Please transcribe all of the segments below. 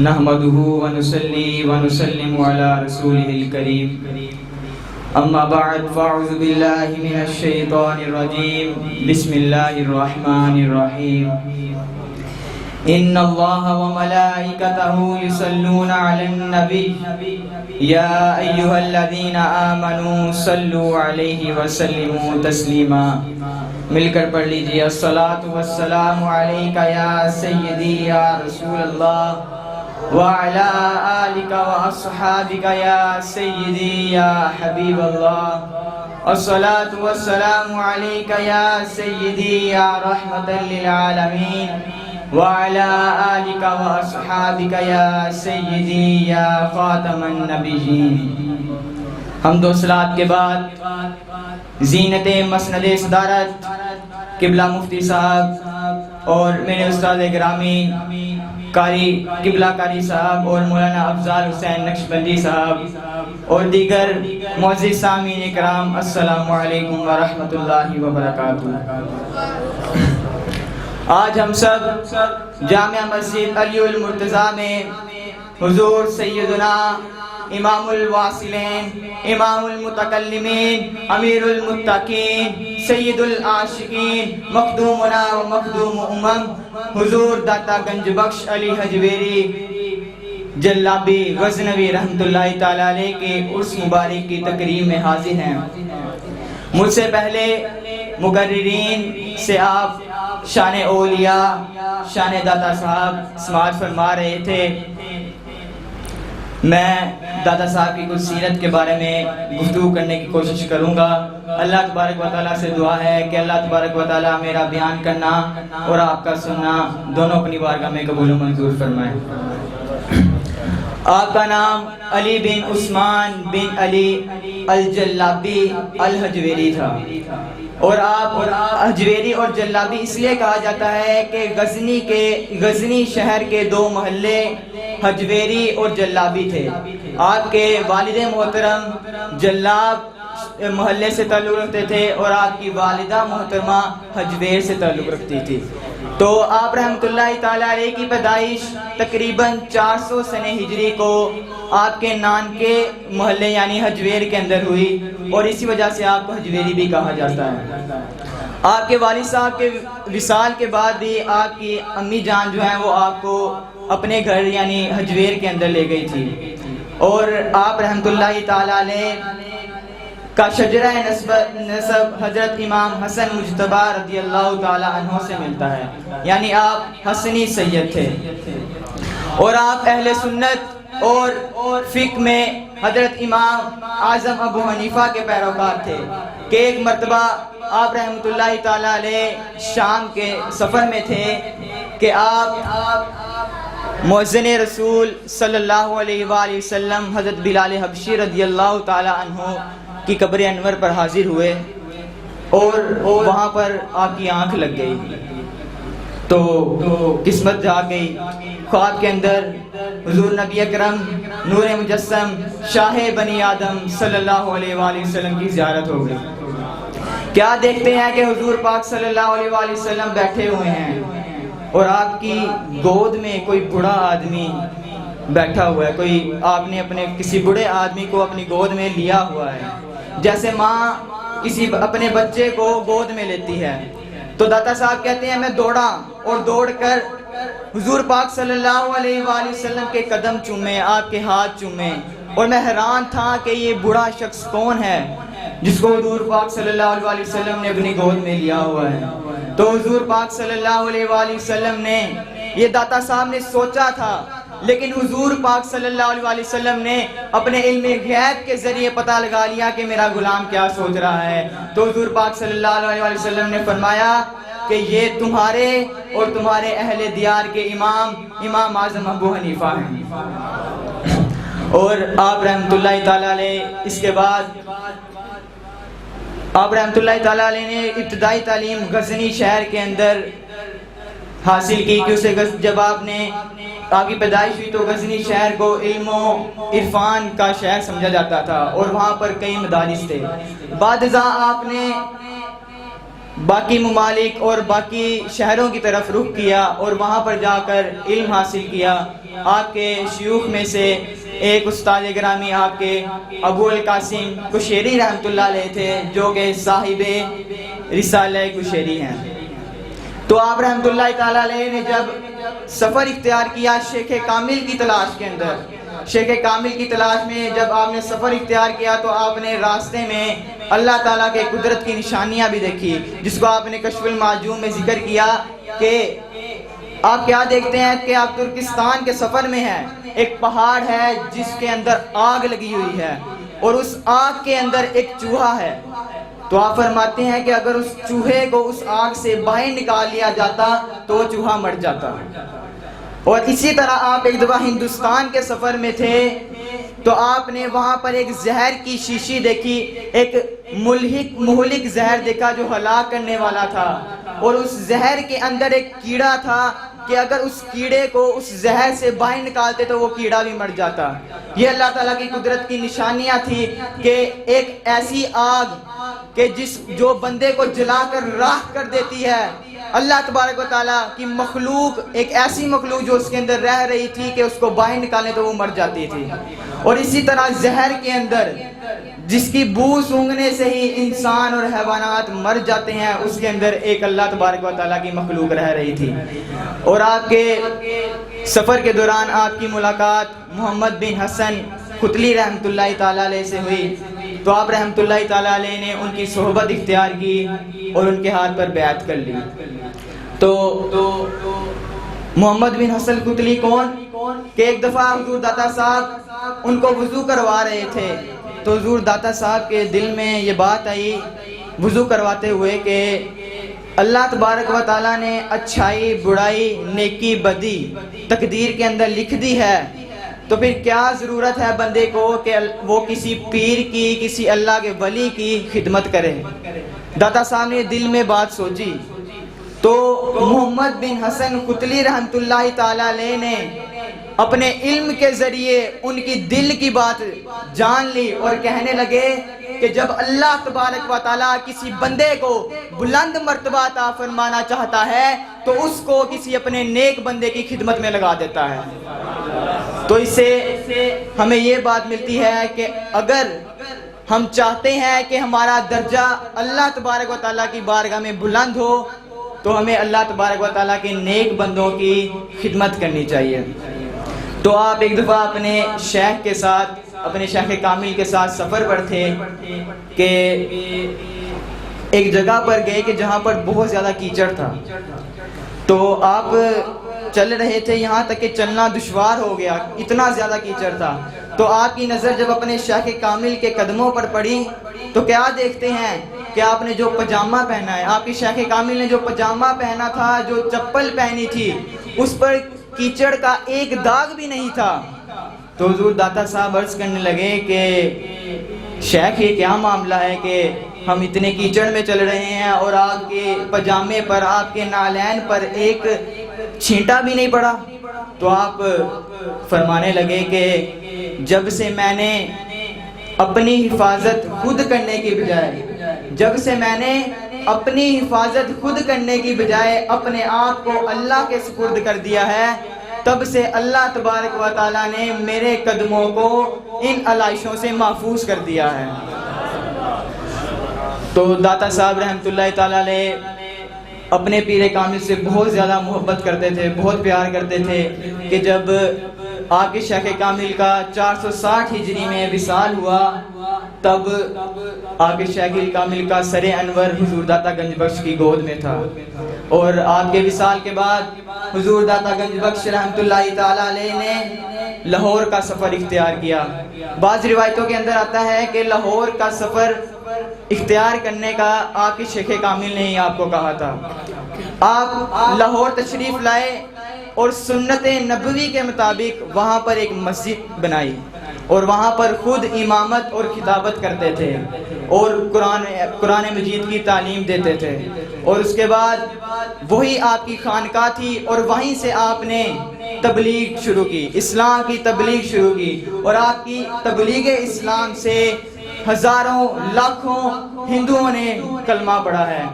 نحمده ونصلي ونسلم على رسوله الكريم اما بعد فاعوذ بالله من الشيطان الرجيم بسم الله الرحمن الرحيم ان الله وملائكته يصلون على النبي يا ايها الذين آمنوا صلوا عليه وسلموا تسليما مل کر پڑھ لیجیے الصلاۃ والسلام علیک یا سیدی یا رسول اللہ وعلى آلك وأصحابك يا سيدي يا حبيب الله الصلاة والسلام عليك يا سيدي يا رحمة للعالمين وعلى آلك وأصحابك يا سيدي يا خاتم النبيين حمد و صلات کے بعد زینت مسند صدارت قبلہ مفتی صاحب اور میرے استاد گرامی قاری قبلہ قاری صاحب اور مولانا افضال حسین نقشبندی صاحب اور دیگر معزز سامعین اکرام السلام علیکم ورحمۃ اللہ وبرکاتہ۔ آج ہم سب جامع مسجد علی المرتضیٰ میں حضور سیدنا امام الواصلین امام المتکلمین امیر المتقین سید العاشقین مخدومنا و مخدوم امم حضور داتا گنج بخش علی حجویری جلابی غزنوی رحمۃ اللہ تعالی علیہ کے عرس مبارک کی تقریب میں حاضر ہیں۔ مجھ سے پہلے مقررین سے آپ شان اولیاء شان داتا صاحب سماعت فرما رہے تھے۔ میں دادا صاحب کی کچھ سیرت کے بارے میں گفتگو کرنے کی کوشش کروں گا۔ اللہ تبارک و تعالیٰ سے دعا ہے کہ اللہ تبارک و تعالیٰ میرا بیان کرنا اور آپ کا سننا دونوں اپنی بارگاہ میں قبول و منظور فرمائے۔ آپ کا نام علی بن عثمان بن علی الجلابی الحجویری تھا اور آپ حجویری اور جلابی اس لیے کہا جاتا ہے کہ غزنی شہر کے دو محلے حجویری اور جلابی تھے۔ آپ کے والد محترم جلاب محلے سے تعلق رکھتے تھے اور آپ کی والدہ محترمہ حجویر سے تعلق رکھتی تھی۔ تو آپ رحمۃ اللہ تعالی علیہ کی پیدائش تقریباً 400 سنہ ہجری کو آپ کے نانکے محلے یعنی حجویر کے اندر ہوئی اور اسی وجہ سے آپ کو حجویری بھی کہا جاتا ہے۔ آپ کے والد صاحب کے وصال کے بعد بھی آپ کی امی جان جو ہیں وہ آپ کو اپنے گھر یعنی حجویر کے اندر لے گئی تھی اور آپ رحمۃ اللہ تعالی علیہ کا شجرہ نسب حضرت امام حسن مجتبی رضی اللہ تعالی عنہ سے ملتا ہے، یعنی آپ حسنی سید تھے اور آپ اہل سنت اور فقہ میں حضرت امام اعظم ابو حنیفہ کے پیروکار تھے کہ ایک مرتبہ آپ رحمۃ اللہ تعالی علیہ شام کے سفر میں تھے کہ آپ مؤذن رسول صلی اللہ علیہ وآلہ وسلم حضرت بلال حبشی رضی اللہ تعالی عنہ کی قبر انور پر حاضر ہوئے اور وہاں پر آپ کی آنکھ لگ گئی تو قسمت جاگ گئی۔ خواب کے اندر حضور نبی اکرم نور مجسم شاہ بنی آدم صلی اللہ علیہ وآلہ وسلم کی زیارت ہو گئی۔ کیا دیکھتے ہیں کہ حضور پاک صلی اللہ علیہ وآلہ وسلم بیٹھے ہوئے ہیں اور آپ کی گود میں کوئی بوڑھا آدمی بیٹھا ہوا ہے، کوئی آپ نے اپنے کسی بوڑھے آدمی کو اپنی گود میں لیا ہوا ہے، جیسے ماں کسی اپنے بچے کو گود میں لیتی ہے۔ تو داتا صاحب کہتے ہیں میں دوڑا اور دوڑ کر حضور پاک صلی اللہ علیہ وآلہ وسلم کے قدم چومے، آپ کے ہاتھ چومے اور میں حیران تھا کہ یہ بوڑھا شخص کون ہے جس کو حضور پاک صلی اللہ علیہ وآلہ وسلم نے اپنی گود میں لیا ہوا ہے۔ تو حضور پاک صلی اللہ علیہ وآلہ وسلم نے یہ داتا صاحب نے سوچا تھا، لیکن حضور پاک صلی اللہ علیہ وآلہ وسلم نے اپنے علم غیب کے ذریعے پتہ لگا لیا کہ میرا غلام کیا سوچ رہا ہے۔ تو حضور پاک صلی اللہ علیہ وآلہ وسلم نے فرمایا کہ یہ تمہارے اور تمہارے اہل دیار کے امام اعظم ابو حنیفہ ہیں۔ اور آپ رحمۃ اللہ تعالی علیہ اس کے بعد آپ رحمۃ اللہ تعالی علیہ نے ابتدائی تعلیم غزنی شہر کے اندر حاصل کی کہ اسے جب آپ کی پیدائش ہوئی تو غزنی شہر کو علم و عرفان کا شہر سمجھا جاتا تھا اور وہاں پر کئی مدارس تھے۔ بعد ازاں آپ نے باقی ممالک اور باقی شہروں کی طرف رخ کیا اور وہاں پر جا کر علم حاصل کیا۔ آپ کے شیوخ میں سے ایک استاد گرامی آپ کے ابو القاسم کشیری رحمۃ اللہ علیہ تھے، جو کہ صاحب رسالہ کشیری ہیں۔ تو آپ رحمۃ اللہ تعالیٰ علیہ نے جب سفر اختیار کیا شیخ کامل کی تلاش کے اندر، شیخ کامل کی تلاش میں جب آپ نے سفر اختیار کیا تو آپ نے راستے میں اللہ تعالیٰ کے قدرت کی نشانیاں بھی دیکھی، جس کو آپ نے کشف المعجوم میں ذکر کیا کہ آپ کیا دیکھتے ہیں کہ آپ ترکستان کے سفر میں ہیں، ایک پہاڑ ہے جس کے اندر آگ لگی ہوئی ہے اور اس آگ کے اندر ایک چوہا ہے۔ تو آپ فرماتے ہیں کہ اگر اس چوہے کو اس آگ سے باہر نکال لیا جاتا تو وہ چوہا مر جاتا۔ اور اسی طرح آپ ایک دفعہ ہندوستان کے سفر میں تھے تو آپ نے وہاں پر ایک زہر کی شیشی دیکھی، ایک مہلک زہر دیکھا جو ہلاک کرنے والا تھا، اور اس زہر کے اندر ایک کیڑا تھا کہ اگر اس کیڑے کو اس زہر سے باہر نکالتے تو وہ کیڑا بھی مر جاتا۔ یہ اللہ تعالیٰ کی قدرت کی نشانیاں تھی کہ ایک ایسی آگ کہ جو بندے کو جلا کر راکھ کر دیتی ہے، اللہ تبارک و تعالیٰ کی مخلوق، ایک ایسی مخلوق جو اس کے اندر رہ رہی تھی کہ اس کو باہر نکالنے تو وہ مر جاتی تھی۔ اور اسی طرح زہر کے اندر جس کی بو سونگھنے سے ہی انسان اور حیوانات مر جاتے ہیں، اس کے اندر ایک اللہ تبارک و تعالیٰ کی مخلوق رہ رہی تھی۔ اور آپ کے سفر کے دوران آپ کی ملاقات محمد بن حسن ختلی رحمۃ اللہ تعالیٰ علیہ سے ہوئی، تو آپ رحمۃ اللہ تعالیٰ علیہ نے ان کی صحبت اختیار کی اور ان کے ہاتھ پر بیعت کر لی۔ تو محمد بن حسن ختلی کون کہ ایک دفعہ حضور داتا صاحب ان کو وضو کروا رہے تھے، تو حضور داتا صاحب کے دل میں یہ بات آئی وضو کرواتے ہوئے کہ اللہ تبارک و تعالیٰ نے اچھائی برائی نیکی بدی تقدیر کے اندر لکھ دی ہے، تو پھر کیا ضرورت ہے بندے کو کہ وہ کسی پیر کی کسی اللہ کے ولی کی خدمت کرے۔ داتا صاحب نے دل میں بات سوچی تو محمد بن حسن ختلی رحمۃ اللہ تعالیٰ علیہ نے اپنے علم کے ذریعے ان کی دل کی بات جان لی اور کہنے لگے کہ جب اللہ تبارک و تعالیٰ کسی بندے کو بلند مرتبہ عطا فرمانا چاہتا ہے تو اس کو کسی اپنے نیک بندے کی خدمت میں لگا دیتا ہے۔ تو اس سے ہمیں یہ بات ملتی ہے کہ اگر ہم چاہتے ہیں کہ ہمارا درجہ اللہ تبارک و تعالیٰ کی بارگاہ میں بلند ہو تو ہمیں اللہ تبارک و تعالیٰ کے نیک بندوں کی خدمت کرنی چاہیے۔ تو آپ ایک دفعہ اپنے شیخ کے ساتھ، اپنے شیخ کامل کے ساتھ سفر پر تھے کہ ایک جگہ پر گئے کہ جہاں پر بہت زیادہ کیچڑ تھا، تو آپ چل رہے تھے، یہاں تک کہ چلنا دشوار ہو گیا، اتنا زیادہ کیچڑ تھا۔ تو آپ کی نظر جب اپنے شیخ کامل کے قدموں پر پڑی تو کیا دیکھتے ہیں کہ آپ نے جو پجامہ پہنا ہے، آپ کی شیخ کامل نے جو پجامہ پہنا تھا، جو چپل پہنی تھی، اس پر کیچڑ کا ایک داغ بھی نہیں تھا۔ تو حضور داتا صاحب عرض کرنے لگے کہ شیخ یہ کیا معاملہ ہے کہ ہم اتنے کیچڑ میں چل رہے ہیں اور آپ کے پجامے پر، آپ کے نالین پر ایک چھینٹا بھی نہیں پڑا؟ تو آپ فرمانے لگے کہ جب سے میں نے اپنی حفاظت خود کرنے کی بجائے اپنے آپ کو اللہ کے سپرد کر دیا ہے، تب سے اللہ تبارک و تعالیٰ نے میرے قدموں کو ان علائشوں سے محفوظ کر دیا ہے۔ تو داتا صاحب رحمۃ اللہ تعالیٰ علیہ اپنے پیر کامل سے بہت زیادہ محبت کرتے تھے، بہت پیار کرتے تھے کہ جب آپ کے شیخ کامل کا 460 ہجری میں وصال ہوا تب آپ کے شیخ کامل کا سر انور حضور داتا گنج بخش کی گود میں تھا، اور آپ کے وصال کے بعد حضور داتا گنج بخش رحمۃ اللہ تعالیٰ علیہ نے لاہور کا سفر اختیار کیا۔ بعض روایتوں کے اندر آتا ہے کہ لاہور کا سفر اختیار کرنے کا آپ کی شیخ کامل نے ہی آپ کو کہا تھا۔ آپ لاہور تشریف لائے اور سنت نبوی کے مطابق وہاں پر ایک مسجد بنائی اور وہاں پر خود امامت اور خطابت کرتے تھے اور قرآن مجید کی تعلیم دیتے تھے، اور اس کے بعد وہی آپ کی خانقاہ تھی اور وہیں سے آپ نے تبلیغ شروع کی، اسلام کی تبلیغ شروع کی، اور آپ کی تبلیغ اسلام سے ہزاروں لاکھوں ہندوؤں نے کلمہ پڑھا ہے۔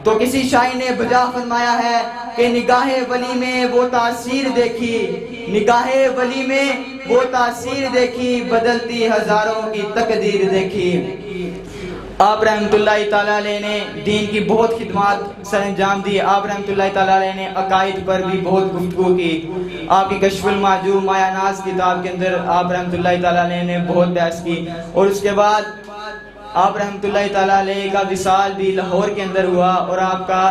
تو کسی شاعر نے بجا فرمایا ہے کہ نگاہ ولی میں وہ تاثیر دیکھی، نگاہ ولی میں وہ تاثیر دیکھی، بدلتی ہزاروں کی تقدیر دیکھی۔ آپ رحمت اللہ تعالیٰ علیہ نے دین کی بہت خدمات سر انجام دی۔ آپ رحمت اللہ تعالیٰ علیہ نے عقائد پر بھی بہت گفتگو کی۔ آپ کی کشف المحجوب مایہ ناز کتاب کے اندر آپ رحمت اللہ تعالیٰ علیہ نے بہت بحث کی، اور اس کے بعد آپ رحمت اللہ تعالیٰ علیہ کا وصال بھی لاہور کے اندر ہوا، اور آپ کا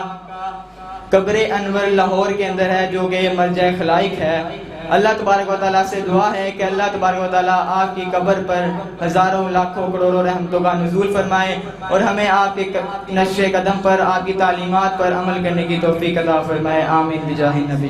قبر انور لاہور کے اندر ہے، جو کہ مرجع خلائق ہے۔ اللہ تبارک و تعالیٰ سے دعا ہے کہ اللہ تبارک و تعالیٰ آپ کی قبر پر ہزاروں لاکھوں کروڑوں رحمتوں کا نزول فرمائے، اور ہمیں آپ کے نقش قدم پر، آپ کی تعلیمات پر عمل کرنے کی توفیق عطا فرمائے۔ آمین بجاہ النبی۔